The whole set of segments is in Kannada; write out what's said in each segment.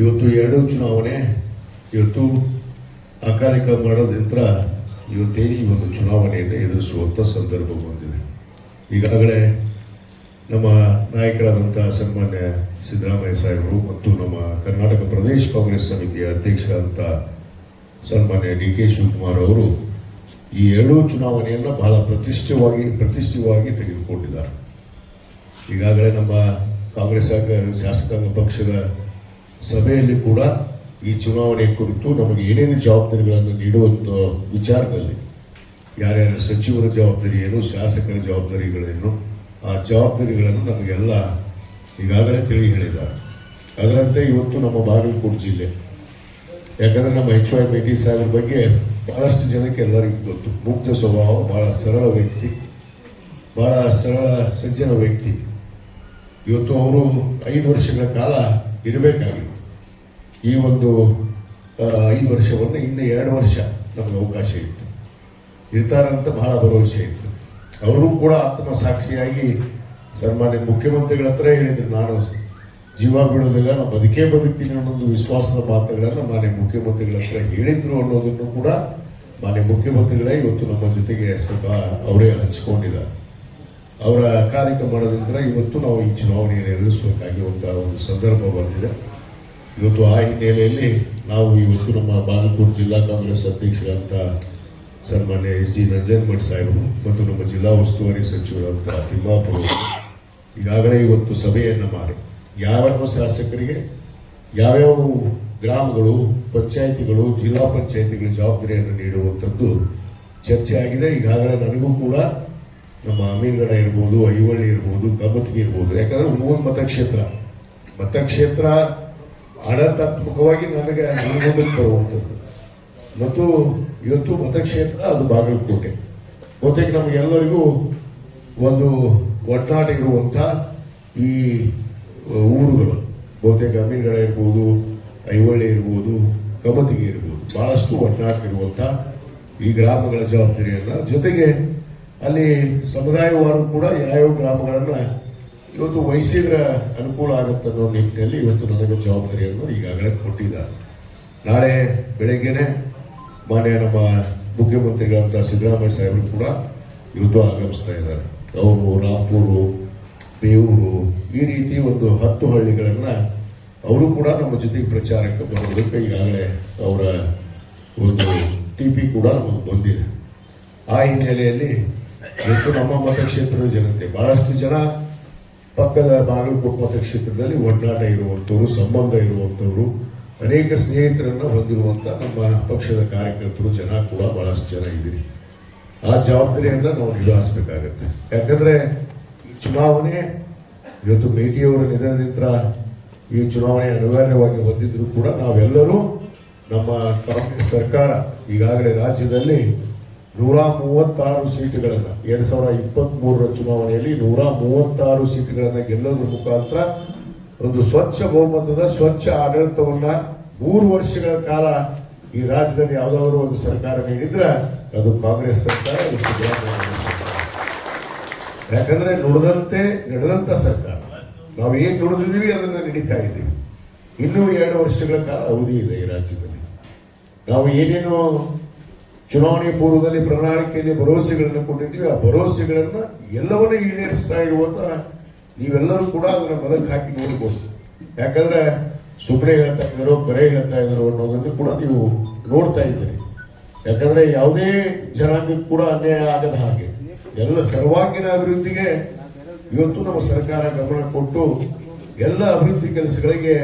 ಇವತ್ತು ಎರಡೂ ಚುನಾವಣೆ ಇವತ್ತು ಅಕಾಲಿಕ ಮಾಡೋದ್ರಿಂದ ಇವತ್ತೇನು ಈ ಒಂದು ಚುನಾವಣೆಯನ್ನು ಎದುರಿಸುವಂಥ ಸಂದರ್ಭ ಬಂದಿದೆ. ಈಗಾಗಲೇ ನಮ್ಮ ನಾಯಕರಾದಂಥ ಸನ್ಮಾನ್ಯ ಸಿದ್ದರಾಮಯ್ಯ ಸಾಹೇಬರು ಮತ್ತು ನಮ್ಮ ಕರ್ನಾಟಕ ಪ್ರದೇಶ ಕಾಂಗ್ರೆಸ್ ಸಮಿತಿಯ ಅಧ್ಯಕ್ಷರಾದಂಥ ಸನ್ಮಾನ್ಯ ಡಿ ಕೆ ಶಿವಕುಮಾರ್ ಅವರು ಈ ಎರಡೂ ಚುನಾವಣೆಯನ್ನು ಬಹಳ ಪ್ರತಿಷ್ಠಿತವಾಗಿ ತೆಗೆದುಕೊಂಡಿದ್ದಾರೆ. ಈಗಾಗಲೇ ನಮ್ಮ ಕಾಂಗ್ರೆಸ್ ಶಾಸಕಾಂಗ ಪಕ್ಷದ ಸಭೆಯಲ್ಲಿ ಕೂಡ ಈ ಚುನಾವಣೆ ಕುರಿತು ನಮಗೆ ಏನೇನು ಜವಾಬ್ದಾರಿಗಳನ್ನು ನೀಡುವಂಥ ವಿಚಾರದಲ್ಲಿ ಯಾರ್ಯಾರ ಸಚಿವರ ಜವಾಬ್ದಾರಿ ಏನು, ಶಾಸಕರ ಜವಾಬ್ದಾರಿಗಳೇನು, ಆ ಜವಾಬ್ದಾರಿಗಳನ್ನು ನಮಗೆಲ್ಲ ಈಗಾಗಲೇ ತಿಳಿ ಹೇಳಿದ್ದಾರೆ. ಅದರಂತೆ ಇವತ್ತು ನಮ್ಮ ಬಾಗಲಕೋಟೆ ಜಿಲ್ಲೆ, ಯಾಕಂದರೆ ನಮ್ಮ HY ಮೇಟಿ ಸಾಹೇಬ್ರ ಬಗ್ಗೆ ಬಹಳಷ್ಟು ಜನಕ್ಕೆ ಎಲ್ಲರಿಗೂ ಗೊತ್ತು. ಮುಕ್ತ ಸ್ವಭಾವ, ಬಹಳ ಸರಳ ವ್ಯಕ್ತಿ, ಬಹಳ ಸರಳ ಸಜ್ಜನ ವ್ಯಕ್ತಿ. ಇವತ್ತು ಅವರು 5 ವರ್ಷಗಳ ಕಾಲ ಇರಬೇಕಾಗಿತ್ತು. ಈ ಒಂದು 5 ವರ್ಷವನ್ನು ಇನ್ನು 2 ವರ್ಷ ನಮಗೆ ಅವಕಾಶ ಇತ್ತು, ಇರ್ತಾರಂತ ಬಹಳ ಭರವಸೆ ಇತ್ತು. ಅವರು ಕೂಡ ಆತ್ಮಸಾಕ್ಷಿಯಾಗಿ ಸನ್ಮಾನ್ಯ ಮುಖ್ಯಮಂತ್ರಿಗಳ ಹತ್ರ ಹೇಳಿದ್ರು, ನಾನು ಜೀವ ಬಿಡೋದಿಲ್ಲ, ನಾನು ಬದುಕ್ತೀನಿ ಅನ್ನೋದು ವಿಶ್ವಾಸದ ಮಾತುಗಳನ್ನು ಮಾನ್ಯ ಮುಖ್ಯಮಂತ್ರಿಗಳ ಹತ್ರ ಹೇಳಿದ್ರು ಅನ್ನೋದನ್ನು ಕೂಡ ಮಾನ್ಯ ಮುಖ್ಯಮಂತ್ರಿಗಳೇ ಇವತ್ತು ನಮ್ಮ ಜೊತೆಗೆ ಸ್ವಲ್ಪ ಅವರೇ ಹಂಚಿಕೊಂಡಿದ್ದಾರೆ. ಅವರ ಅಕಾಲಿಕ ಮಾಡೋದ್ರಿಂದ ಇವತ್ತು ನಾವು ಈ ಚುನಾವಣೆಯನ್ನು ಎದುರಿಸಬೇಕಾಗಿರುವಂಥ ಒಂದು ಸಂದರ್ಭ ಬಂದಿದೆ. ಇವತ್ತು ಆ ಹಿನ್ನೆಲೆಯಲ್ಲಿ ನಾವು ಇವತ್ತು ನಮ್ಮ ಬಾಗಲಕೋಟೆ ಜಿಲ್ಲಾ ಕಾಂಗ್ರೆಸ್ ಅಧ್ಯಕ್ಷರಾದಂಥ ಸನ್ಮಾನ್ಯ SG ನಂಜನಮಠ ಸಾಹೇಬರು ಮತ್ತು ನಮ್ಮ ಜಿಲ್ಲಾ ಉಸ್ತುವಾರಿ ಸಚಿವರಾದಂಥ ತಿಮ್ಮಾಪುರ ಈಗಾಗಲೇ ಇವತ್ತು ಸಭೆಯನ್ನು ಮಾಡಿ ಯಾವ್ಯಾವ ಶಾಸಕರಿಗೆ ಯಾವ್ಯಾವ ಗ್ರಾಮಗಳು, ಪಂಚಾಯಿತಿಗಳು, ಜಿಲ್ಲಾ ಪಂಚಾಯಿತಿಗಳ ಜವಾಬ್ದಾರಿಯನ್ನು ನೀಡುವಂಥದ್ದು ಚರ್ಚೆ ಆಗಿದೆ. ಈಗಾಗಲೇ ನನಗೂ ಕೂಡ ನಮ್ಮ ಅಮೀನ್ಗಡ ಇರ್ಬೋದು, ಐವಳ್ಳಿ ಇರ್ಬೋದು, ಕಬತ್ಗಿ ಇರ್ಬೋದು, ಯಾಕಂದ್ರೆ ಒಂದೊಂದು ಮತಕ್ಷೇತ್ರ ಆಡಳಿತಾತ್ಮಕವಾಗಿ ನನಗೆ ಅನುಮೋದಕ್ಕೆ ಬರುವಂಥದ್ದು ಮತ್ತು ಇವತ್ತು ಮತಕ್ಷೇತ್ರ ಅದು ಬಾಗಲಕೋಟೆ. ಬಹುತೇಕ ನಮಗೆಲ್ಲರಿಗೂ ಒಂದು ಒಡನಾಟ ಇರುವಂಥ ಈ ಊರುಗಳು, ಬಹುತೇಕ ಅಮೀನ್ಗಡ ಇರ್ಬೋದು, ಐವಳ್ಳಿ ಇರ್ಬೋದು, ಕಬತಿಗೆ ಇರ್ಬೋದು, ಬಹಳಷ್ಟು ಒಡನಾಟ ಇರುವಂಥ ಈ ಗ್ರಾಮಗಳ ಜವಾಬ್ದಾರಿಯನ್ನು, ಜೊತೆಗೆ ಅಲ್ಲಿ ಸಮುದಾಯವಾರು ಕೂಡ ಯಾವ್ಯಾವ ಗ್ರಾಮಗಳನ್ನು ಇವತ್ತು ವಹಿಸಿದ್ರೆ ಅನುಕೂಲ ಆಗುತ್ತೆ ಅನ್ನೋ ನಿಟ್ಟಿನಲ್ಲಿ ಇವತ್ತು ನನಗೆ ಜವಾಬ್ದಾರಿಯನ್ನು ಈಗಾಗಲೇ ಕೊಟ್ಟಿದ್ದಾರೆ. ನಾಳೆ ಬೆಳಗ್ಗೆನೆ ಮಾನ್ಯ ನಮ್ಮ ಮುಖ್ಯಮಂತ್ರಿಗಳಂತ ಸಿದ್ದರಾಮಯ್ಯ ಸಾಹೇಬರು ಕೂಡ ಇವತ್ತು ಆಗಮಿಸ್ತಾ ಇದ್ದಾರೆ. ಅವರು ರಾಂಪೂರು, ಬೇವೂರು ಈ ರೀತಿ ಒಂದು 10 ಹಳ್ಳಿಗಳನ್ನು ಅವರು ಕೂಡ ನಮ್ಮ ಜೊತೆಗೆ ಪ್ರಚಾರಕ್ಕೆ ಬರೋದಕ್ಕೆ ಈಗಾಗಲೇ ಅವರ ಒಂದು TP ಕೂಡ ನಮಗೆ ಬಂದಿದೆ. ಆ ಹಿನ್ನೆಲೆಯಲ್ಲಿ ಇವತ್ತು ನಮ್ಮ ಮತಕ್ಷೇತ್ರದ ಜನತೆ, ಬಹಳಷ್ಟು ಜನ ಪಕ್ಕದ ಬಾಗಲಕೋಟೆ ಮತಕ್ಷೇತ್ರದಲ್ಲಿ ಒಡನಾಟ ಇರುವಂಥವ್ರು, ಸಂಬಂಧ ಇರುವಂಥವ್ರು, ಅನೇಕ ಸ್ನೇಹಿತರನ್ನು ಹೊಂದಿರುವಂಥ ನಮ್ಮ ಪಕ್ಷದ ಕಾರ್ಯಕರ್ತರು ಜನ ಕೂಡ ಬಹಳಷ್ಟು ಜನ ಇದ್ದೀರಿ. ಆ ಜವಾಬ್ದಾರಿಯನ್ನು ನಾವು ನಿಭಾಯಿಸಬೇಕಾಗತ್ತೆ. ಯಾಕಂದರೆ ಈ ಚುನಾವಣೆ ಇವತ್ತು ಮೇಟಿಯವರ ನಿಧನದಿಂದ ಈ ಚುನಾವಣೆ ಅನಿವಾರ್ಯವಾಗಿ ಹೊಂದಿದ್ರು ಕೂಡ ನಾವೆಲ್ಲರೂ ನಮ್ಮ ಕಾಂಗ್ರೆಸ್ ಸರ್ಕಾರ ಈಗಾಗಲೇ ರಾಜ್ಯದಲ್ಲಿ 136 ಸೀಟುಗಳನ್ನು 2023ರ ಚುನಾವಣೆಯಲ್ಲಿ 136 ಸೀಟುಗಳನ್ನು ಗೆಲ್ಲೋದ್ರ ಮುಖಾಂತರ ಒಂದು ಸ್ವಚ್ಛ ಬಹುಮತದ ಸ್ವಚ್ಛ ಆಡಳಿತವನ್ನ 3 ವರ್ಷಗಳ ಕಾಲ ಈ ರಾಜ್ಯದಲ್ಲಿ ಯಾವುದಾದ್ರು ಒಂದು ಸರ್ಕಾರ ನೀಡಿದ್ರೆ ಅದು ಕಾಂಗ್ರೆಸ್ ಸರ್ಕಾರ, ಅದು ಸಿದ್ದರಾಮಯ್ಯ ಸರ್ಕಾರ. ಯಾಕಂದ್ರೆ ನಡೆದಂತ ಸರ್ಕಾರ, ನಾವು ಏನ್ ನುಡಿದಿದ್ದೀವಿ ಅದನ್ನ ನಡೀತಾ ಇದ್ದೀವಿ. ಇನ್ನೂ 2 ವರ್ಷಗಳ ಕಾಲ ಅವಧಿ ಇದೆ ಈ ರಾಜ್ಯದಲ್ಲಿ. ನಾವು ಏನೇನು ಚುನಾವಣೆ ಪೂರ್ವದಲ್ಲಿ ಪ್ರಣಾಳಿಕೆಯಲ್ಲಿ ಭರವಸೆಗಳನ್ನು ಕೊಟ್ಟಿದ್ದೀವಿ, ಆ ಭರವಸೆಗಳನ್ನು ಎಲ್ಲವನ್ನೂ ಈಡೇರಿಸ್ತಾ ಇರುವಂತ ನೀವೆಲ್ಲರೂ ಕೂಡ ಅದನ್ನ ಬದಲು ಹಾಕಿ ನೋಡ್ಬೋದು. ಯಾಕಂದ್ರೆ ಸುಮ್ಮನೆ ಹೇಳ್ತಾ ಇದ್ದಾರೋ ಕರೆ ಹೇಳ್ತಾ ಇದ್ದಾರೋ ಅನ್ನೋದನ್ನು ಕೂಡ ನೀವು ನೋಡ್ತಾ ಇದ್ದೀರಿ. ಯಾಕಂದ್ರೆ ಯಾವುದೇ ಜನಾಂಗಕ್ಕೆ ಕೂಡ ಅನ್ಯಾಯ ಆಗದ ಹಾಗೆ ಎಲ್ಲ ಸರ್ವಾಂಗೀಣ ಅಭಿವೃದ್ಧಿಗೆ ಇವತ್ತು ನಮ್ಮ ಸರ್ಕಾರ ಗಮನ ಕೊಟ್ಟು ಎಲ್ಲ ಅಭಿವೃದ್ಧಿ ಕೆಲಸಗಳಿಗೆ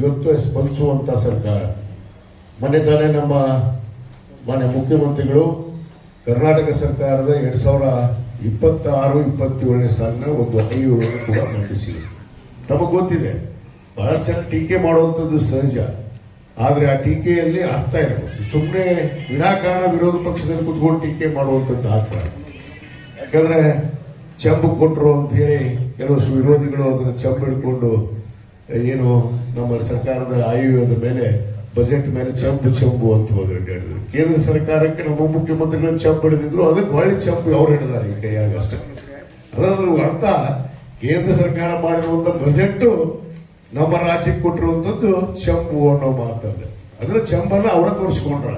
ಇವತ್ತು ಸ್ಪಂದಿಸುವಂತ ಸರ್ಕಾರ. ಮೊನ್ನೆ ತಾನೇ ನಮ್ಮ ಮಾನ್ಯ ಮುಖ್ಯಮಂತ್ರಿಗಳು ಕರ್ನಾಟಕ ಸರ್ಕಾರದ 2026-27ನೇ ಸಾಲಿನ ಒಂದು ಆಯೋಗವನ್ನು ಕೂಡ ಮಂಡಿಸಿದೆ. ತಮಗೆ ಗೊತ್ತಿದೆ, ಬಹಳ ಚೆನ್ನಾಗಿ ಟೀಕೆ ಮಾಡುವಂಥದ್ದು ಸಹಜ, ಆದರೆ ಆ ಟೀಕೆಯಲ್ಲಿ ಅರ್ಥ ಇರಬೇಕು. ಸುಮ್ಮನೆ ವಿನಾಕಾರಣ ವಿರೋಧ ಪಕ್ಷದಲ್ಲಿ ಕುತ್ಕೊಂಡು ಟೀಕೆ ಮಾಡುವಂಥದ್ದು ಆಗ್ತದೆ. ಯಾಕಂದ್ರೆ ಚಂಬು ಕೊಟ್ಟರು ಅಂತ ಹೇಳಿ ಕೆಲವಷ್ಟು ವಿರೋಧಿಗಳು ಅದನ್ನು ಚಂಬು ಹಿಡ್ಕೊಂಡು ಏನು ನಮ್ಮ ಸರ್ಕಾರದ ಆಯೋಗದ ಮೇಲೆ, ಬಜೆಟ್ ಮೇಲೆ ಚಂಬು ಅಂತ ಹೇಳಿದ್ರು. ಕೇಂದ್ರ ಸರ್ಕಾರಕ್ಕೆ ನಮ್ಮ ಮುಖ್ಯಮಂತ್ರಿಗಳು ಚಂಬು ಹಿಡಿದಿದ್ರು, ಅದಕ್ಕೆ ಹೊಳ್ಳಿ ಚಂಬು ಅವ್ರು ಹಿಡಿದಾರೆ ಈ ಕೈಯಾಗ ಅಷ್ಟೇ. ಅದಾದ್ರೂ ಅರ್ಥ ಕೇಂದ್ರ ಸರ್ಕಾರ ಮಾಡಿರುವಂತ ಬಜೆಟ್ ನಮ್ಮ ರಾಜ್ಯಕ್ಕೆ ಕೊಟ್ಟಿರುವಂಥದ್ದು ಚಂಬು ಅನ್ನೋ ಮಾತಲ್ಲ. ಅದರ ಚಂಬನ್ನ ಅವರ ತೋರಿಸ್ಕೊಂಡ್ರ,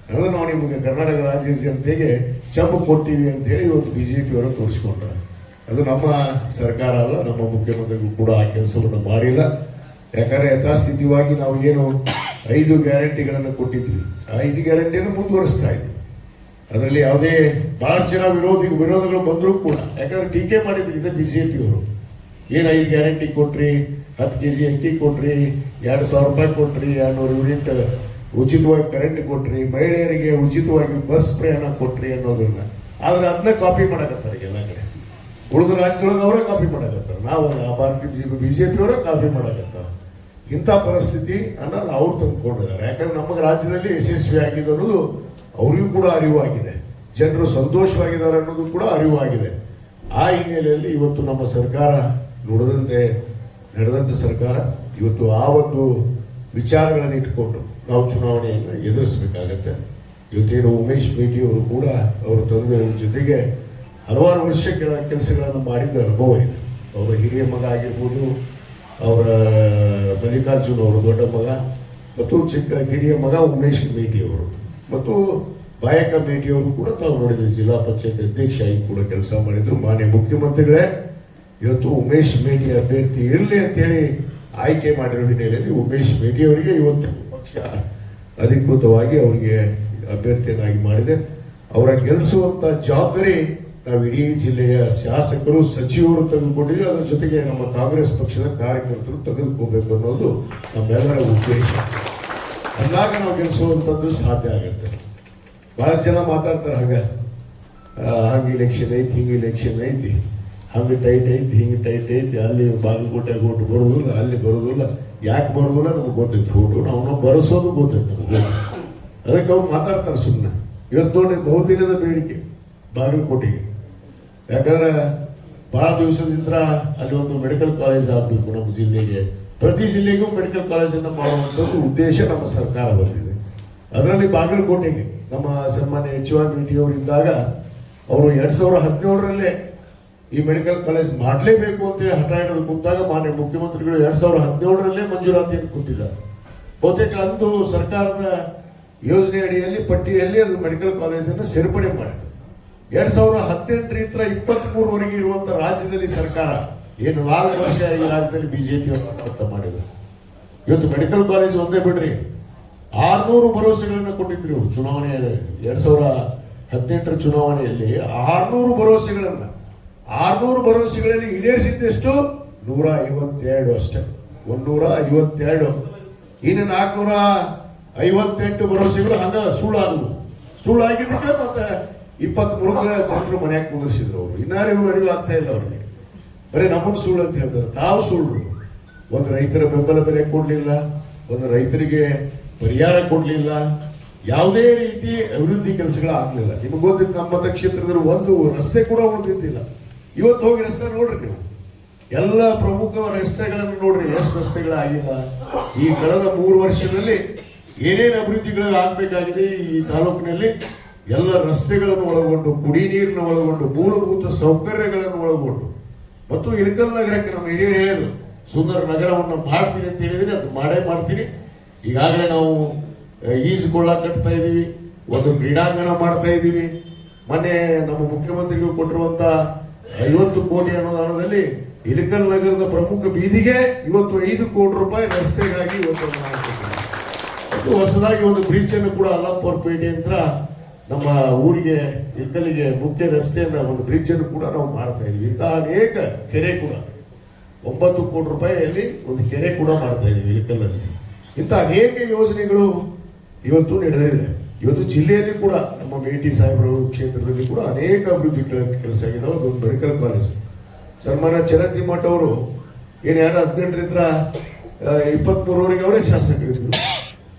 ಅಂದ್ರೆ ನಾವು ನಿಮಗೆ ಕರ್ನಾಟಕ ರಾಜ್ಯ ಜನತೆಗೆ ಚಂಬು ಕೊಟ್ಟಿವಿ ಅಂತ ಹೇಳಿ ಇವತ್ತು ಬಿಜೆಪಿ ಅವರು ತೋರಿಸ್ಕೊಂಡ್ರ. ಅದು ನಮ್ಮ ಸರ್ಕಾರ ಅಲ್ಲ, ನಮ್ಮ ಮುಖ್ಯಮಂತ್ರಿಗಳು ಕೂಡ ಆ ಕೆಲಸವನ್ನು ಮಾಡಿಲ್ಲ. ಯಾಕಂದ್ರೆ ಯಥಾಸ್ಥಿತಿಯಾಗಿ ನಾವು ಏನು 5 ಗ್ಯಾರಂಟಿಗಳನ್ನು ಕೊಟ್ಟಿದ್ವಿ, ಆ 5 ಗ್ಯಾರಂಟಿಯನ್ನು ಮುಂದುವರಿಸ್ತಾ ಇದ್ವಿ. ಅದರಲ್ಲಿ ಯಾವುದೇ ಬಹಳಷ್ಟು ಜನ ವಿರೋಧಗಳು ಬಂದರೂ ಕೂಡ, ಯಾಕಂದ್ರೆ ಟೀಕೆ ಮಾಡಿದ್ರು ಇದೆ ಬಿಜೆಪಿಯವರು. ಏನು 5 ಗ್ಯಾರಂಟಿ ಕೊಟ್ರಿ, 10 kg ಅಕ್ಕಿ ಕೊಟ್ರಿ, 2,000 ರೂಪಾಯಿ ಕೊಟ್ರಿ, 200 ಯೂನಿಟ್ ಉಚಿತವಾಗಿ ಕರೆಂಟ್ ಕೊಟ್ರಿ, ಮಹಿಳೆಯರಿಗೆ ಉಚಿತವಾಗಿ ಬಸ್ ಪ್ರಯಾಣ ಕೊಟ್ರಿ ಅನ್ನೋದನ್ನ. ಆದ್ರೆ ಅದನ್ನ ಕಾಪಿ ಮಾಡಕತ್ತಾರೆ ಎಲ್ಲ ಕಡೆ. ಉಳಿದ ರಾಜ್ಯದೊಳಗೆ ಅವರೇ ಕಾಪಿ ಮಾಡಕತ್ತಾರೆ, ನಾವು ಬಿಜೆಪಿ ಅವರೇ ಕಾಪಿ ಮಾಡಕತ್ತಾರ. ಇಂಥ ಪರಿಸ್ಥಿತಿ ಅನ್ನೋದು ಅವ್ರು ತಂದುಕೊಂಡಿದ್ದಾರೆ. ಯಾಕಂದ್ರೆ ನಮ್ಮ ರಾಜ್ಯದಲ್ಲಿ ಯಶಸ್ವಿ ಆಗಿದೆ ಅನ್ನೋದು ಅವರಿಗೂ ಕೂಡ ಅರಿವಾಗಿದೆ, ಜನರು ಸಂತೋಷವಾಗಿದ್ದಾರೆ ಅನ್ನೋದು ಕೂಡ ಅರಿವಾಗಿದೆ. ಆ ಹಿನ್ನೆಲೆಯಲ್ಲಿ ಇವತ್ತು ನಮ್ಮ ಸರ್ಕಾರ ನಡೆದಂಥ ಸರ್ಕಾರ ಇವತ್ತು ಆ ಒಂದು ವಿಚಾರಗಳನ್ನು ಇಟ್ಕೊಂಡು ನಾವು ಚುನಾವಣೆಯನ್ನು ಎದುರಿಸಬೇಕಾಗತ್ತೆ. ಇವತ್ತೇನು ಉಮೇಶ್ ಮೇಟಿ ಅವರು ಕೂಡ ಅವರ ತಂದೆಯ ಜೊತೆಗೆ ಹಲವಾರು ವರ್ಷ ಕೆಲಸಗಳನ್ನು ಮಾಡಿದ್ದ ಅನುಭವ ಇದೆ. ಅವರ ಹಿರಿಯ ಮಗ ಆಗಿರ್ಬೋದು, ಅವರ ಮಲ್ಲಿಕಾರ್ಜುನ್ ಅವರ ದೊಡ್ಡ ಮಗ ಮತ್ತು ಹಿರಿಯ ಮಗ ಉಮೇಶ್ ಮೇಟಿ ಅವರು ಮತ್ತು ಬಾಯಕ ಮೇಟಿ ಅವರು ಕೂಡ ತಾವು ನೋಡಿದ್ರು, ಜಿಲ್ಲಾ ಪಂಚಾಯತ್ ಅಧ್ಯಕ್ಷ ಆಗಿ ಕೂಡ ಕೆಲಸ ಮಾಡಿದ್ರು. ಮಾನ್ಯ ಮುಖ್ಯಮಂತ್ರಿಗಳೇ ಇವತ್ತು ಉಮೇಶ್ ಮೇಟಿ ಅಭ್ಯರ್ಥಿ ಇರಲಿ ಅಂತೇಳಿ ಆಯ್ಕೆ ಮಾಡಿರೋ ಹಿನ್ನೆಲೆಯಲ್ಲಿ ಉಮೇಶ್ ಮೇಟಿ ಅವರಿಗೆ ಇವತ್ತು ಪಕ್ಷ ಅಧಿಕೃತವಾಗಿ ಅವರಿಗೆ ಅಭ್ಯರ್ಥಿಯನ್ನಾಗಿ ಮಾಡಿದೆ. ಅವರ ಗೆಲ್ಲಿಸುವಂತ ಜವಾಬ್ದಾರಿ ನಾವು ಇಡೀ ಜಿಲ್ಲೆಯ ಶಾಸಕರು, ಸಚಿವರು ತೆಗೆದುಕೊಂಡಿದ್ವಿ. ಅದರ ಜೊತೆಗೆ ನಮ್ಮ ಕಾಂಗ್ರೆಸ್ ಪಕ್ಷದ ಕಾರ್ಯಕರ್ತರು ತೆಗೆದುಕೋಬೇಕು ಅನ್ನೋದು ನಮ್ಮೆಲ್ಲರ ಉದ್ದೇಶ. ಅಂದಾಗ ನಾವು ಗೆಲ್ಲಿಸುವಂಥದ್ದು ಸಾಧ್ಯ ಆಗುತ್ತೆ. ಬಹಳಷ್ಟು ಜನ ಮಾತಾಡ್ತಾರೆ ಹಂಗೆ ಇಲೆಕ್ಷನ್ ಐತಿ, ಹಿಂಗೆ ಇಲೆಕ್ಷನ್ ಐತಿ, ಹಂಗೆ ಟೈಟ್ ಐತಿ, ಹಿಂಗೆ ಟೈಟ್ ಐತಿ, ಅಲ್ಲಿ ಬಾಗಲಕೋಟೆ ಓಟು ಬರೋದಿಲ್ಲ, ಅಲ್ಲಿ ಬರೋದಿಲ್ಲ. ಯಾಕೆ ಬರೋದಿಲ್ಲ ನಮ್ಗೆ ಗೊತ್ತೈತಿ, ಓಟು ನಾವು ಬರೆಸೋದು ಗೊತ್ತೈತಿ ನಮಗೆ. ಅದಕ್ಕೆ ಅವ್ರು ಮಾತಾಡ್ತಾರೆ ಸುಮ್ಮನೆ. ಇವತ್ತು ನೋಡ್ರಿ ಬಹುದಿನದ ಬೇಡಿಕೆ ಬಾಗಲಕೋಟೆಗೆ. ಯಾಕಂದ್ರೆ ಬಹಳ ದಿವಸದಿಂದ ಅಲ್ಲಿ ಒಂದು ಮೆಡಿಕಲ್ ಕಾಲೇಜ್ ಆಗಬೇಕು ನಮ್ಮ ಜಿಲ್ಲೆಗೆ. ಪ್ರತಿ ಜಿಲ್ಲೆಗೂ ಮೆಡಿಕಲ್ ಕಾಲೇಜನ್ನು ಮಾಡುವಂಥದ್ದು ಉದ್ದೇಶ ನಮ್ಮ ಸರ್ಕಾರ ಬಂದಿದೆ. ಅದರಲ್ಲಿ ಬಾಗಲಕೋಟೆಗೆ ನಮ್ಮ ಸನ್ಮಾನ್ಯ HYBT ಅವರಿದ್ದಾಗ ಅವರು 2017ರಲ್ಲೇ ಈ ಮೆಡಿಕಲ್ ಕಾಲೇಜ್ ಮಾಡಲೇಬೇಕು ಅಂತೇಳಿ ಹಠ ಹಿಡಿದು ಕುಂತಾಗ ಮಾನ್ಯ ಮುಖ್ಯಮಂತ್ರಿಗಳು 2017ರಲ್ಲೇ ಮಂಜೂರಾತಿಯನ್ನು ಕೊಟ್ಟಿದ್ದಾರೆ. ಬಹುತೇಕ ಅಂದು ಸರ್ಕಾರದ ಯೋಜನೆ ಅಡಿಯಲ್ಲಿ ಪಟ್ಟಿಯಲ್ಲಿ ಅದು ಮೆಡಿಕಲ್ ಕಾಲೇಜನ್ನು ಸೇರ್ಪಡೆ ಮಾಡಿದೆ. 2018ರಿಂದ 23ವರೆಗೆ ಇರುವಂತ ರಾಜ್ಯದಲ್ಲಿ ಸರ್ಕಾರ ಏನು 4 ವರ್ಷ ಈ ರಾಜ್ಯದಲ್ಲಿ ಬಿಜೆಪಿ ಮಾಡಿದ್ರು. ಇವತ್ತು ಮೆಡಿಕಲ್ ಕಾಲೇಜ್ ಒಂದೇ ಬಿಡ್ರಿ, 600 ಭರವಸೆಗಳನ್ನು ಕೊಟ್ಟಿದ್ರು ಅವರು ಚುನಾವಣೆಯಲ್ಲಿ. 2018ರ ಚುನಾವಣೆಯಲ್ಲಿ 600 ಭರವಸೆಗಳಲ್ಲಿ ಈಡೇರಿಸಿದ್ದೆಷ್ಟು 152 ಅಷ್ಟೇ, 152. ಇನ್ನು 458 ಭರವಸೆಗಳು ಹಂಗ ಸುಳ್ಳಾಗಿದ್ದಕ್ಕೆ ಮತ್ತೆ 23 ಜನರು ಮನೆಯಾಗ ಕುಂದಿರಿಸಿದ್ರು. ಅವರು ಇನ್ನಾರಿಗೂ ಅರಿವು ಆಗ್ತಾ ಇಲ್ಲ ಅವ್ರಿಗೆ. ಬರೀ ನಮ್ಮನ್ನು ಸುಳ್ಳು ಅಂತ ಹೇಳ್ತಾರೆ, ತಾವು ಸುಳ್ಳು. ಒಂದು ರೈತರ ಬೆಂಬಲ ಬೆಲೆ ಕೊಡ್ಲಿಲ್ಲ, ಒಂದು ರೈತರಿಗೆ ಪರಿಹಾರ ಕೊಡ್ಲಿಲ್ಲ, ಯಾವುದೇ ರೀತಿ ಅಭಿವೃದ್ಧಿ ಕೆಲಸಗಳು ಆಗ್ಲಿಲ್ಲ. ನಿಮಗೆ ಗೊತ್ತಿದ್ದು ನಮ್ಮ ಮತಕ್ಷೇತ್ರದಲ್ಲಿ ಒಂದು ರಸ್ತೆ ಕೂಡ ಉಳಿದಿದ್ದಿಲ್ಲ. ಇವತ್ತು ಹೋಗಿ ರಸ್ತೆ ನೋಡ್ರಿ ನೀವು, ಎಲ್ಲ ಪ್ರಮುಖ ರಸ್ತೆಗಳನ್ನು ನೋಡ್ರಿ, ಎಷ್ಟು ರಸ್ತೆಗಳಾಗಿಲ್ಲ. ಈ ಕಳೆದ 3 ವರ್ಷದಲ್ಲಿ ಏನೇನು ಅಭಿವೃದ್ಧಿಗಳು ಆಗ್ಬೇಕಾಗಿದೆ ಈ ತಾಲೂಕಿನಲ್ಲಿ, ಎಲ್ಲ ರಸ್ತೆಗಳನ್ನು ಒಳಗೊಂಡು, ಕುಡಿ ನೀರನ್ನು ಒಳಗೊಂಡು, ಮೂಲಭೂತ ಸೌಕರ್ಯಗಳನ್ನು ಒಳಗೊಂಡು, ಮತ್ತು ಇಳಕಲ್ ನಗರಕ್ಕೆ ನಮ್ಮ ಹಿರಿಯರು ಹೇಳಿದ್ರು ಸುಂದರ ನಗರವನ್ನು ಮಾಡ್ತೀನಿ ಅಂತ ಹೇಳಿದ್ರೆ ಅದು ಮಾಡೇ ಮಾಡ್ತೀನಿ. ಈಗಾಗಲೇ ನಾವು ಈಜುಕೊಳ್ಳ ಕಟ್ತಾ ಇದ್ದೀವಿ, ಒಂದು ಕ್ರೀಡಾಂಗಣ ಮಾಡ್ತಾ ಇದ್ದೀವಿ. ಮೊನ್ನೆ ನಮ್ಮ ಮುಖ್ಯಮಂತ್ರಿಗಳು ಕೊಟ್ಟಿರುವಂತ 50 ಕೋಟಿ ಅನುದಾನದಲ್ಲಿ ಇಳಕಲ್ ನಗರದ ಪ್ರಮುಖ ಬೀದಿಗೆ ಇವತ್ತು 5 ಕೋಟಿ ರೂಪಾಯಿ ರಸ್ತೆಗಾಗಿ ಇವತ್ತು ಮತ್ತು ಹೊಸದಾಗಿ ಒಂದು ಬ್ರಿಡ್ಜ್ ಅನ್ನು ಕೂಡ ಅಲ್ಲಾಪುರಪೇಟೆ ಅಂತ ನಮ್ಮ ಊರಿಗೆ ಇಳಕಲ್ಲಿಗೆ ಮುಖ್ಯ ರಸ್ತೆಯನ್ನ ಒಂದು ಬ್ರಿಡ್ಜ್ ಅನ್ನು ಕೂಡ ನಾವು ಮಾಡ್ತಾ ಇದ್ವಿ. ಇಂತಹ ಅನೇಕ ಕೆರೆ ಕೂಡ 9 ಕೋಟಿ ರೂಪಾಯಿಯಲ್ಲಿ ಒಂದು ಕೆರೆ ಕೂಡ ಮಾಡ್ತಾ ಇದ್ವಿ ಇಳಕಲ್ಲಲ್ಲಿ. ಇಂಥ ಅನೇಕ ಯೋಜನೆಗಳು ಇವತ್ತು ನಡೆದಿದೆ. ಇವತ್ತು ಜಿಲ್ಲೆಯಲ್ಲಿ ಕೂಡ ನಮ್ಮ ಮೇಟಿ ಸಾಹೇಬರ ಕ್ಷೇತ್ರದಲ್ಲಿ ಕೂಡ ಅನೇಕ ಅಭಿವೃದ್ಧಿ ಕೆಲಸ ಆಗಿದಾವೆ. ಅದೊಂದು ಮೆಡಿಕಲ್ ಕಾಲೇಜ್. ಸನ್ಮಾನ್ಯ ಚರಂತಿಮಠ ಅವರು ಏನು 2018ರಿಂದ 23ರವರೆಗೆ ಅವರೇ ಶಾಸಕರಿದ್ರು.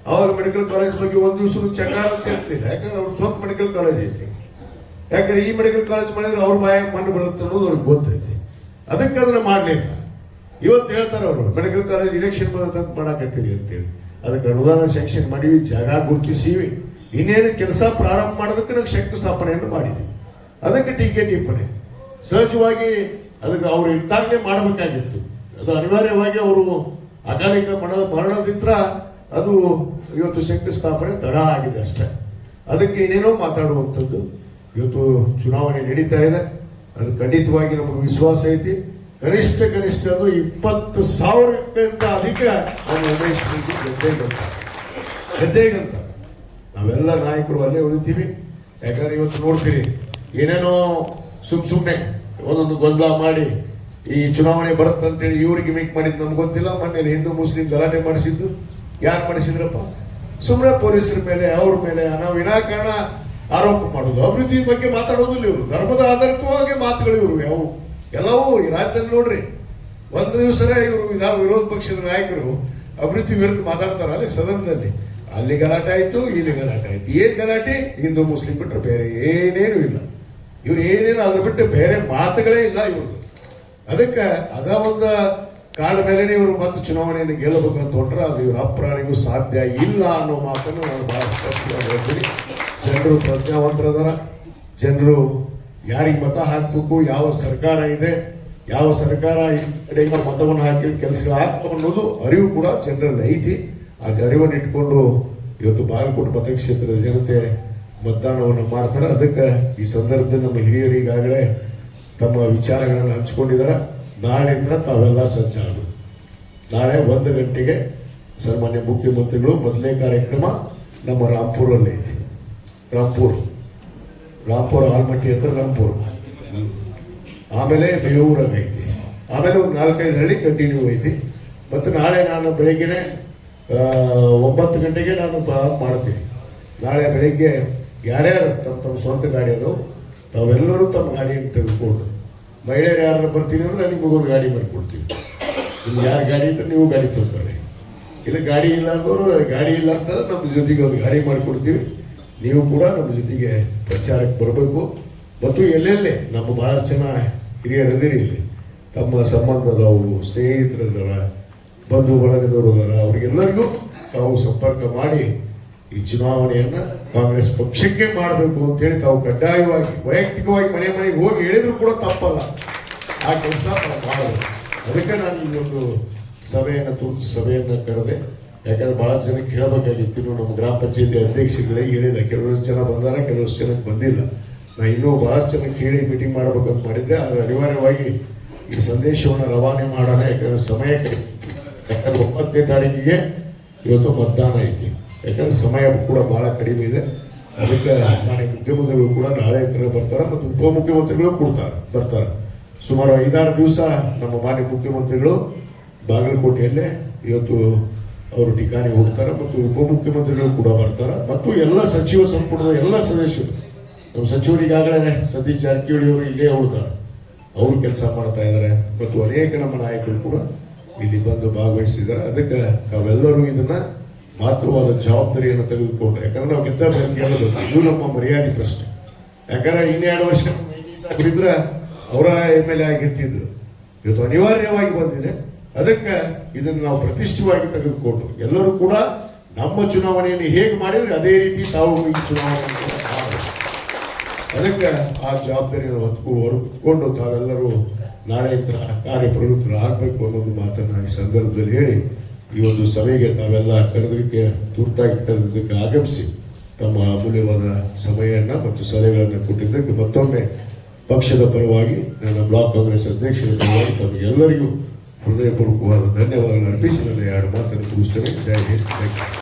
ಅವಾಗ ಮೆಡಿಕಲ್ ಕಾಲೇಜ್ ಬಗ್ಗೆ ಒಂದು ದಿವಸ ಚಕಾರ ಅಂತ ಹೇಳ್ತಿಲ್ಲ, ಯಾಕಂದ್ರೆ ಅವ್ರ ಸ್ವಂತ ಮೆಡಿಕಲ್ ಕಾಲೇಜ್ ಐತಿ. ಯಾಕಂದ್ರೆ ಈ ಮೆಡಿಕಲ್ ಕಾಲೇಜ್ ಮಾಡಿದ್ರೆ ಅವ್ರ ಬಾಯಾಗ ಮಣ್ಣು ಬೀಳುತ್ತೆ ಅನ್ನೋದು ಅವ್ರಿಗೆ ಗೊತ್ತೈತಿ. ಅದಕ್ಕೆ ಅದನ್ನ ಮಾಡಲಿಲ್ಲ. ಇವತ್ತು ಹೇಳ್ತಾರೆ ಅವರು ಮೆಡಿಕಲ್ ಕಾಲೇಜ್ ಇಲೆಕ್ಷನ್ ಬಂದಂತ ಮಾಡಾಕತ್ತೀರಿ ಅಂತೇಳಿ. ಅದಕ್ಕೆ ಅನುದಾನ ಸ್ಯಾಂಕ್ಷನ್ ಮಾಡಿವಿ, ಜಾಗ ಗುರುತಿಸಿವಿ, ಇನ್ನೇನು ಕೆಲಸ ಪ್ರಾರಂಭ ಮಾಡೋದಕ್ಕೆ ನಾವು ಶಂಕುಸ್ಥಾಪನೆಯನ್ನು ಮಾಡಿದ್ವಿ. ಅದಕ್ಕೆ ಟೀಕೆ ಟಿಪ್ಪಣಿ ಸಹಜವಾಗಿ ಅದಕ್ಕೆ ಅವ್ರು ಇದ್ದಾಗಲೇ ಮಾಡಬೇಕಾಗಿತ್ತು. ಅದು ಅನಿವಾರ್ಯವಾಗಿ ಅವರು ಅಕಾಲಿಕ ಮರಣದಿಂದ ಅದು ಇವತ್ತು ಶಂಕುಸ್ಥಾಪನೆ ತಡ ಆಗಿದೆ ಅಷ್ಟೇ. ಅದಕ್ಕೆ ಏನೇನೋ ಮಾತಾಡುವಂಥದ್ದು. ಇವತ್ತು ಚುನಾವಣೆ ನಡೀತಾ ಇದೆ, ಅದು ಖಂಡಿತವಾಗಿ ನಮಗೆ ವಿಶ್ವಾಸ ಐತಿ. ಕನಿಷ್ಠ ಅಂದ್ರೆ 20,000ಕ್ಕಿಂತ ಅಧಿಕ ನಮ್ಮ ಉಮೇಶ್ ಗೆದ್ದೇಗಂತ ನಾವೆಲ್ಲ ನಾಯಕರು ಅಲ್ಲೇ ಉಳಿತೀವಿ. ಯಾಕಂದ್ರೆ ಇವತ್ತು ನೋಡ್ತೀರಿ ಏನೇನೋ ಸುಮ್ಮನೆ ಒಂದೊಂದು ಗೊಂದಲ ಮಾಡಿ ಈ ಚುನಾವಣೆ ಬರುತ್ತಂತೇಳಿ ಇವ್ರಿಗೆ ಮೇಕ್ ಮಾಡಿದ್ದು ನಮ್ಗೆ ಗೊತ್ತಿಲ್ಲ. ಮೊನ್ನೆ ಹಿಂದೂ ಮುಸ್ಲಿಂ ಗಲಾಟೆ ಮಾಡಿಸಿದ್ದು ಯಾರು ಮಾಡಿಸಿದ್ರಪ್ಪ? ಸುಮ್ಮನೆ ಪೊಲೀಸರ ಮೇಲೆ ಅವ್ರ ಮೇಲೆ ನಾವು ವಿನಾಕಾರಣ ಆರೋಪ ಮಾಡೋದು, ಅಭಿವೃದ್ಧಿ ಬಗ್ಗೆ ಮಾತಾಡೋದಿಲ್ಲ ಇವರು. ಧರ್ಮದ ಆಧಾರಿತವಾಗಿ ಮಾತುಗಳು ಇವರು ಯಾವುವು ಎಲ್ಲವೂ ಈ ರಾಜ್ಯದಲ್ಲಿ ನೋಡ್ರಿ. ಒಂದು ದಿವಸನೇ ಇವರು ವಿರೋಧ ಪಕ್ಷದ ನಾಯಕರು ಅಭಿವೃದ್ಧಿ ವಿರುದ್ಧ ಮಾತಾಡ್ತಾರ ಅಲ್ಲಿ ಸದನದಲ್ಲಿ. ಅಲ್ಲಿ ಗಲಾಟೆ ಆಯ್ತು, ಇಲ್ಲಿ ಗಲಾಟೆ ಆಯ್ತು. ಏನ್ ಗಲಾಟೆ? ಹಿಂದೂ ಮುಸ್ಲಿಂ ಬಿಟ್ಟರೆ ಬೇರೆ ಏನೇನು ಇಲ್ಲ. ಇವ್ರು ಏನೇನು ಅದ್ರ ಬಿಟ್ಟು ಬೇರೆ ಮಾತುಗಳೇ ಇಲ್ಲ ಇವ್ರು. ಅದಕ್ಕೆ ಅದ ಒಂದು ಕಾಡ ಮೇಲೆ ಇವರು ಮತ್ತೆ ಚುನಾವಣೆಯನ್ನು ಗೆಲ್ಲಬೇಕಂತ ಹೊಟ್ರೆ ಅದು ಇವ್ರ ಅಪ್ರಾಣಿಗೂ ಸಾಧ್ಯ ಇಲ್ಲ ಅನ್ನೋ ಮಾತನ್ನು ನಾನು ಬಹಳ ಸ್ಪಷ್ಟವಾಗಿ ಹೇಳ್ತೀನಿ. ಜನರು ಪ್ರಜ್ಞಾವಂತರದಾರ. ಜನರು ಯಾರಿಗೆ ಮತ ಹಾಕಬೇಕು, ಯಾವ ಸರ್ಕಾರ ಇದೆ, ಯಾವ ಸರ್ಕಾರ ಕಡೆಯಿಂದ ಮತವನ್ನು ಹಾಕಿ ಕೆಲಸ ಆಗ್ತವೆ ಅನ್ನೋದು ಅರಿವು ಕೂಡ ಜನರಲ್ಲಿ ಐತಿ. ಆ ಅರಿವನ್ನು ಇಟ್ಕೊಂಡು ಇವತ್ತು ಬಾಗಲಕೋಟೆ ಮತಕ್ಷೇತ್ರದ ಜನತೆ ಮತದಾನವನ್ನು ಮಾಡ್ತಾರೆ. ಅದಕ್ಕೆ ಈ ಸಂದರ್ಭದಲ್ಲಿ ನಮ್ಮ ಹಿರಿಯರು ಈಗಾಗಲೇ ತಮ್ಮ ವಿಚಾರಗಳನ್ನು ಹಂಚಿಕೊಂಡಿದ್ದಾರೆ. ನಾಳೆಯಿಂದ ತಾವೆಲ್ಲ ಸಜ್ಜಾಗಬೇಕು. ನಾಳೆ 1 ಗಂಟೆಗೆ ಸನ್ಮಾನ್ಯ ಮುಖ್ಯಮಂತ್ರಿಗಳು ಮೊದಲನೇ ಕಾರ್ಯಕ್ರಮ ನಮ್ಮ ರಾಂಪುರಲ್ಲಿ ಐತಿ. ರಾಂಪುರ ಆಲ್ಮಟ್ಟಿ ಹತ್ರ ರಾಂಪುರ, ಆಮೇಲೆ ಬೇವೂರಾಗ ಐತಿ, ಆಮೇಲೆ ಒಂದು 4-5 ಹಳ್ಳಿ ಕಂಟಿನ್ಯೂ ಐತಿ. ಮತ್ತು ನಾಳೆ ನಾನು ಬೆಳಗ್ಗೆನೆ 9 ಗಂಟೆಗೆ ನಾನು ಪ್ರಾರಂಭ ಮಾಡ್ತೀನಿ. ನಾಳೆ ಬೆಳಗ್ಗೆ ಯಾರ್ಯಾರು ತಮ್ಮ ಸ್ವಂತ ಗಾಡಿ ಅದು ತಾವೆಲ್ಲರೂ ತಮ್ಮ ಗಾಡಿಯನ್ನು ತೆಗೆದುಕೊಂಡು, ಮಹಿಳೆಯರು ಯಾರು ಬರ್ತೀನಿ ಅಂದ್ರೆ ನಿಮಗೊಂದು ಗಾಡಿ ಮಾಡಿಕೊಡ್ತೀವಿ. ನಿಮ್ಗೆ ಯಾರು ಗಾಡಿ ಇದ್ರೆ ನೀವು ಗಾಡಿ ತಗೊಳ್ಳಿ, ಇಲ್ಲ ಗಾಡಿ ಇಲ್ಲ ಅಂದವರು ಗಾಡಿ ಇಲ್ಲ ಅಂತ ನಮ್ಮ ಜೊತೆಗೆ ಒಂದು ಗಾಡಿ ಮಾಡಿಕೊಡ್ತೀವಿ. ನೀವು ಕೂಡ ನಮ್ಮ ಜೊತೆಗೆ ಪ್ರಚಾರಕ್ಕೆ ಬರಬೇಕು. ಮತ್ತು ಎಲ್ಲೆಲ್ಲೇ ನಮ್ಮ ಬಹಳಷ್ಟು ಜನ ಹಿರಿಯರದಿರಿ, ಇಲ್ಲಿ ತಮ್ಮ ಸಂಬಂಧದವರು, ಸ್ನೇಹಿತರದವರ, ಬಂಧು ಬಳಗದವರದಾರ, ಅವ್ರಿಗೆಲ್ಲರಿಗೂ ತಾವು ಸಂಪರ್ಕ ಮಾಡಿ ಈ ಚುನಾವಣೆಯನ್ನು ಕಾಂಗ್ರೆಸ್ ಪಕ್ಷಕ್ಕೆ ಮಾಡಬೇಕು ಅಂತೇಳಿ ತಾವು ಕಡ್ಡಾಯವಾಗಿ ವೈಯಕ್ತಿಕವಾಗಿ ಮನೆಗೆ ಹೋಗಿ ಹೇಳಿದ್ರು ಕೂಡ ತಪ್ಪಲ್ಲ. ಆ ಕೆಲಸ ಮಾಡಬೇಕು. ಅದಕ್ಕೆ ನಾನು ಈ ಒಂದು ತುರ್ತು ಸಭೆಯನ್ನು ಕರೆದೆ. ಯಾಕಂದ್ರೆ ಬಹಳಷ್ಟು ಜನಕ್ಕೆ ಹೇಳಬೇಕಾಗಿತ್ತು. ನಮ್ಮ ಗ್ರಾಮ ಪಂಚಾಯತಿ ಅಧ್ಯಕ್ಷರುಗಳಿಗೆ ಹೇಳಿಲ್ಲ, ಕೆಲವಷ್ಟು ಜನ ಬಂದಾರ, ಕೆಲವಷ್ಟು ಜನಕ್ಕೆ ಬಂದಿಲ್ಲ. ನಾ ಇನ್ನೂ ಬಹಳಷ್ಟು ಜನಕ್ಕೆ ಹೇಳಿ ಮೀಟಿಂಗ್ ಮಾಡ್ಬೇಕಂತ ಮಾಡಿದ್ದೆ. ಆದರೆ ಅನಿವಾರ್ಯವಾಗಿ ಈ ಸಂದೇಶವನ್ನು ರವಾನೆ ಮಾಡೋಣ. ಯಾಕಂದ್ರೆ ಸಮಯ ಯಾಕಂದ್ರೆ 9ನೇ ತಾರೀಕಿಗೆ ಇವತ್ತು ಮತದಾನ ಐತಿ. ಯಾಕಂದ್ರೆ ಸಮಯ ಕೂಡ ಬಹಳ ಕಡಿಮೆ ಇದೆ. ಅದಕ್ಕೆ ಮಾನ್ಯ ಮುಖ್ಯಮಂತ್ರಿಗಳು ಕೂಡ ನಾಳೆ ಬರ್ತಾರೆ ಮತ್ತು ಉಪಮುಖ್ಯಮಂತ್ರಿಗಳು ಬರ್ತಾರೆ. ಸುಮಾರು 5-6 ದಿವಸ ನಮ್ಮ ಮಾನ್ಯ ಮುಖ್ಯಮಂತ್ರಿಗಳು ಬಾಗಲಕೋಟೆಯಲ್ಲೇ ಇವತ್ತು ಅವರು ಠಿಕಾಣಿ ಹೋಗ್ತಾರೆ ಮತ್ತು ಉಪಮುಖ್ಯಮಂತ್ರಿಗಳು ಕೂಡ ಬರ್ತಾರೆ. ಮತ್ತು ಎಲ್ಲ ಸಚಿವ ಸಂಪುಟದ ಎಲ್ಲ ಸದಸ್ಯರು, ನಮ್ಮ ಸಚಿವರಿಗಾಗಲೇ ಸತೀಶ್ ಜಾರಕಿಹೊಳಿ ಅವರು ಇಲ್ಲೇ ಹೋಗ್ತಾರೆ, ಅವರು ಕೆಲಸ ಮಾಡ್ತಾ ಇದ್ದಾರೆ. ಮತ್ತು ಅನೇಕ ನಮ್ಮ ನಾಯಕರು ಕೂಡ ಇಲ್ಲಿ ಬಂದು ಭಾಗವಹಿಸಿದ್ದಾರೆ. ಅದಕ್ಕೆ ನಾವೆಲ್ಲರೂ ಇದನ್ನ ಮಾತೃವಾದ ಜವಾಬ್ದಾರಿಯನ್ನು ತೆಗೆದುಕೊಂಡು, ಯಾಕಂದ್ರೆ ನಾವು ಗೆದ್ದ ಗೆಲ್ಲಬೇಕು, ಇದು ನಮ್ಮ ಮರ್ಯಾದೆ ಪ್ರಶ್ನೆ. ಯಾಕಂದ್ರೆ 2 ವರ್ಷ ಇದ್ರೆ ಅವರ MLA ಆಗಿರ್ತಿದ್ರು. ಇವತ್ತು ಅನಿವಾರ್ಯವಾಗಿ ಬಂದಿದೆ. ಅದಕ್ಕೆ ಇದನ್ನು ನಾವು ಪ್ರತಿಷ್ಠಿತವಾಗಿ ತೆಗೆದುಕೊಂಡು ಎಲ್ಲರೂ ಕೂಡ ನಮ್ಮ ಚುನಾವಣೆಯನ್ನು ಹೇಗೆ ಮಾಡಿದ್ರೆ ಅದೇ ರೀತಿ ತಾವು ಈ ಚುನಾವಣೆಯನ್ನು ಮಾಡಬೇಕು. ಅದಕ್ಕೆ ಆ ಜವಾಬ್ದಾರಿಯನ್ನು ಹೊತ್ಕೊಂಡು ತಾವೆಲ್ಲರೂ ನಾಳೆಯಿಂದ ಕಾರ್ಯಪ್ರವೃತ್ತರು ಆಗಬೇಕು ಅನ್ನೋದು ಮಾತನ್ನ ಈ ಸಂದರ್ಭದಲ್ಲಿ ಹೇಳಿ, ಈ ಒಂದು ಸಭೆಗೆ ತಾವೆಲ್ಲ ತುರ್ತಾಗಿ ಕರೆದಿದ್ದಕ್ಕೆ ಆಗಮಿಸಿ ತಮ್ಮ ಅಮೂಲ್ಯವಾದ ಸಮಯವನ್ನು ಮತ್ತು ಸಲಹೆಗಳನ್ನು ಕೊಟ್ಟಿದ್ದಕ್ಕೆ ಮತ್ತೊಮ್ಮೆ ಪಕ್ಷದ ಪರವಾಗಿ ನನ್ನ ಬ್ಲಾಕ್ ಕಾಂಗ್ರೆಸ್ ಅಧ್ಯಕ್ಷರ ಪರವಾಗಿ ತಮಗೆಲ್ಲರಿಗೂ ಹೃದಯಪೂರ್ವಕವಾದ ಧನ್ಯವಾದಗಳನ್ನು ಅರ್ಪಿಸಿ ನನ್ನ 2 ಮಾತನ್ನು ಮುಗಿಸ್ತೇನೆ. ಜೈ ಹಿಂದ್.